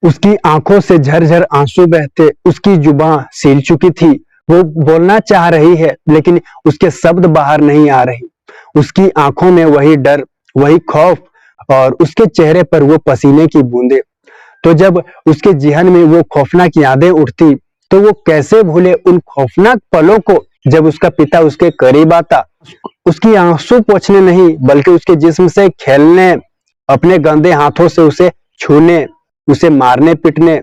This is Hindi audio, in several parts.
उसकी आंखों से झरझर आंसू बहते, उसकी जुबान सिल चुकी थी। वो बोलना चाह रही है लेकिन उसके शब्द बाहर नहीं आ रही। उसकी आंखों में वही डर, वही खौफ और उसके चेहरे पर वो पसीने की बूंदें। तो जब उसके जिहन में वो खौफनाक यादें उठती तो वो कैसे भूले उन खौफनाक पलों को जब उसका पिता उसके करीब आता, उसकी आंसू पोंछने नहीं बल्कि उसके जिस्म से खेलने, अपने गंदे हाथों से उसे छूने, उसे मारने पीटने,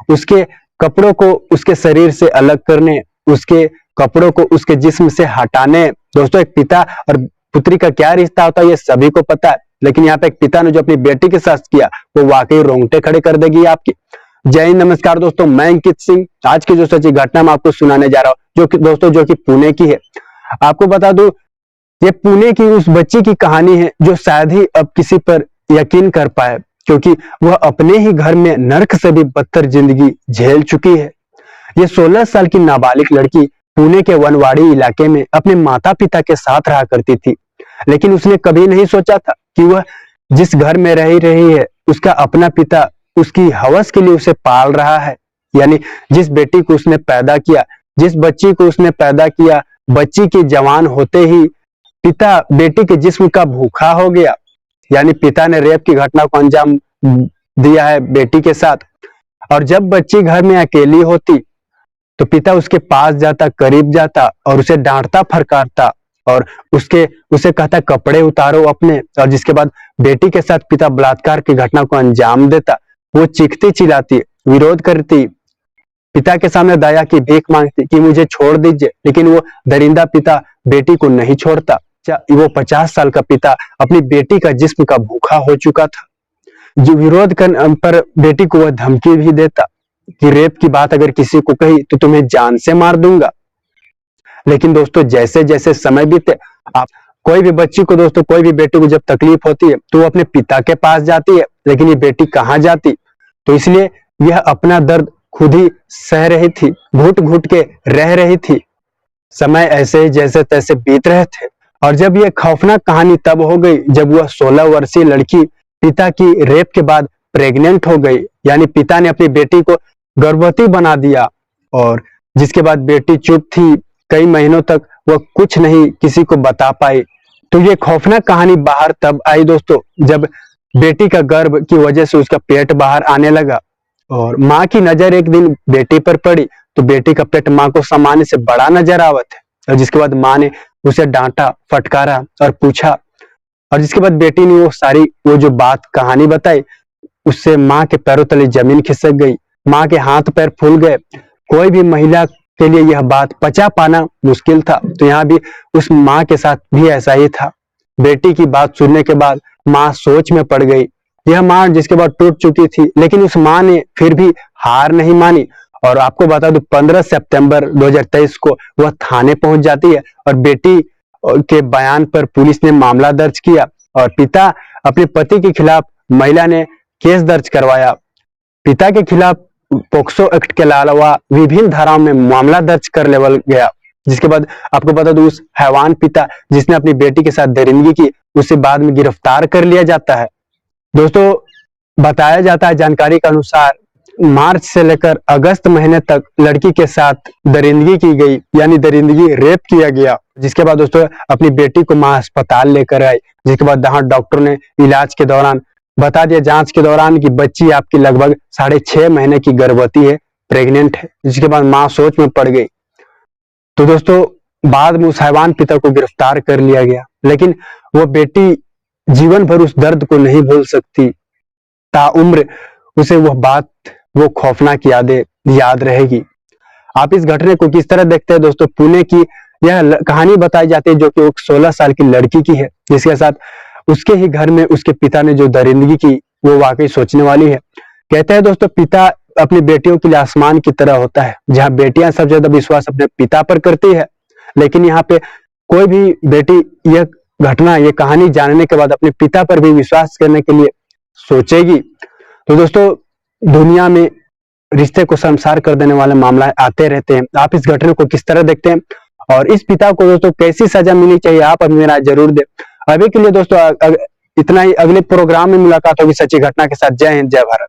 उसके कपड़ों को उसके शरीर से अलग करने, उसके कपड़ों को उसके जिस्म से हटाने। दोस्तों, एक पिता और पुत्री का क्या रिश्ता होता है ये सभी को पता है, लेकिन यहाँ पे एक पिता ने जो अपनी बेटी के साथ किया वो वाकई रोंगटे खड़े कर देगी आपकी। जय हिंद, नमस्कार दोस्तों, मैं अंकित सिंह। आज की जो सच्ची घटना मैं आपको सुनाने जा रहा हूँ जो कि पुणे की है। आपको बता दूं, ये पुणे की उस बच्ची की कहानी है जो शायद ही अब किसी पर यकीन कर पाए, क्योंकि वह अपने ही घर में नर्क से भी बदतर जिंदगी झेल चुकी है। ये 16 साल की नाबालिग लड़की पुणे के वनवाड़ी इलाके में अपने माता पिता के साथ रहा करती थी, लेकिन उसने कभी नहीं सोचा था कि वह जिस घर में रह रही है उसका अपना पिता उसकी हवस के लिए उसे पाल रहा है। यानी जिस बेटी को उसने पैदा किया, जिस बच्ची को उसने पैदा किया, बच्ची के जवान होते ही पिता बेटी के जिस्म का भूखा हो गया। यानी पिता ने रेप की घटना को अंजाम दिया है बेटी के साथ। और जब बच्ची घर में अकेली होती तो पिता उसके पास जाता, करीब जाता और उसे डांटता फरकारता और उसे कहता कपड़े उतारो अपने। और जिसके बाद बेटी के साथ पिता बलात्कार की घटना को अंजाम देता। वो चीखती चिल्लाती, विरोध करती, पिता के सामने दया की भीख मांगती कि मुझे छोड़ दीजिए, लेकिन वो दरिंदा पिता बेटी को नहीं छोड़ता। वो 50 साल का पिता अपनी बेटी का जिस्म का भूखा हो चुका था। जो विरोध करने पर बेटी को वह धमकी भी देता कि रेप की बात अगर किसी को कही तो तुम्हें जान से मार दूंगा। लेकिन दोस्तों, जैसे जैसे समय बीते, आप कोई भी बच्ची को दोस्तों, कोई भी बेटी को जब तकलीफ होती है तो वो अपने पिता के पास जाती है, लेकिन ये बेटी कहाँ जाती। तो इसलिए यह अपना दर्द खुद ही सह रही थी, घुट घुट के रह रही थी। समय ऐसे ही जैसे तैसे बीत रहे थे और जब यह खौफनाक कहानी तब हो गई जब वह 16 वर्षीय लड़की पिता की रेप के बाद प्रेग्नेंट हो गई। यानी पिता ने अपनी बेटी को गर्भवती बना दिया और जिसके बाद बेटी चुप थी। कई महीनों तक वह कुछ नहीं किसी को बता पाई। तो ये खौफनाक कहानी बाहर तब आई दोस्तों जब बेटी का गर्भ की वजह से उसका पेट बाहर आने लगा और माँ की नजर एक दिन बेटी पर पड़ी तो बेटी का पेट माँ को सामान्य से बड़ा नजर आवत है। और जिसके बाद माँ ने उसे डांटा, फटकारा और पूछा, और जिसके बाद बेटी ने वो जो बात कहानी बताई, उससे माँ के पैरों तले जमीन खिसक गई, माँ के हाथ पैर फूल गए। कोई भी महिला के लिए यह बात पचा पाना मुश्किल था, तो यहाँ भी उस माँ के साथ भी ऐसा ही था। बेटी की बात सुनने के बाद माँ सोच में पड़ गई। यह माँ जिसके बाद टूट चुकी थी, लेकिन उस माँ ने फिर भी हार नहीं मानी और आपको बता दूं 15 सितंबर 2023 को वह थाने पहुंच जाती है और बेटी के बयान पर पुलिस ने मामला दर्ज किया और पिता अपने पति के खिलाफ महिला ने केस दर्ज करवाया। पिता के खिलाफ पोक्सो एक्ट के अलावा विभिन्न धाराओं में मामला दर्ज कर लेवल गया। जिसके बाद आपको बता दूं उस हैवान पिता जिसने अपनी बेटी के साथ दरिंदगी की, उसे बाद में गिरफ्तार कर लिया जाता है। दोस्तों, बताया जाता है जानकारी के अनुसार मार्च से लेकर अगस्त महीने तक लड़की के साथ दरिंदगी की गई, यानी दरिंदगी रेप किया गया। जिसके बाद दोस्तों अपनी बेटी को मां अस्पताल लेकर आई, जिसके बाद वहां डॉक्टर ने इलाज के दौरान बता दिया, जांच के दौरान, कि बच्ची आपकी लगभग 6.5 महीने की गर्भवती है, प्रेग्नेंट है। जिसके बाद मां सोच में पड़ गई। तो दोस्तों बाद में उस हैवान पिता को गिरफ्तार कर लिया गया, लेकिन वो बेटी जीवन भर उस दर्द को नहीं भूल सकती। ताउम्र उसे वह बात, वो खौफनाक यादें याद रहेगी। आप इस घटने को किस तरह देखते हैं दोस्तों? पुणे की यह कहानी बताई जाती है जो कि 16 साल की लड़की की है, जिसके साथ उसके ही घर में उसके पिता ने जो दरिंदगी की वो वाकई सोचने वाली है। कहते हैं दोस्तों, पिता अपनी बेटियों के लिए आसमान की तरह होता है। जहां बेटियां सबसे ज्यादा विश्वास अपने पिता पर करती है, लेकिन यहाँ पे कोई भी बेटी यह घटना, ये कहानी जानने के बाद अपने पिता पर भी विश्वास करने के लिए सोचेगी। तो दोस्तों, दुनिया में रिश्ते को शर्मसार कर देने वाले मामले आते रहते हैं। आप इस घटना को किस तरह देखते हैं और इस पिता को दोस्तों कैसी सजा मिलनी चाहिए, आप अपनी राय जरूर दें। अभी के लिए दोस्तों इतना ही। अगले प्रोग्राम में मुलाकात होगी सच्ची घटना के साथ। जय हिंद, जय भारत।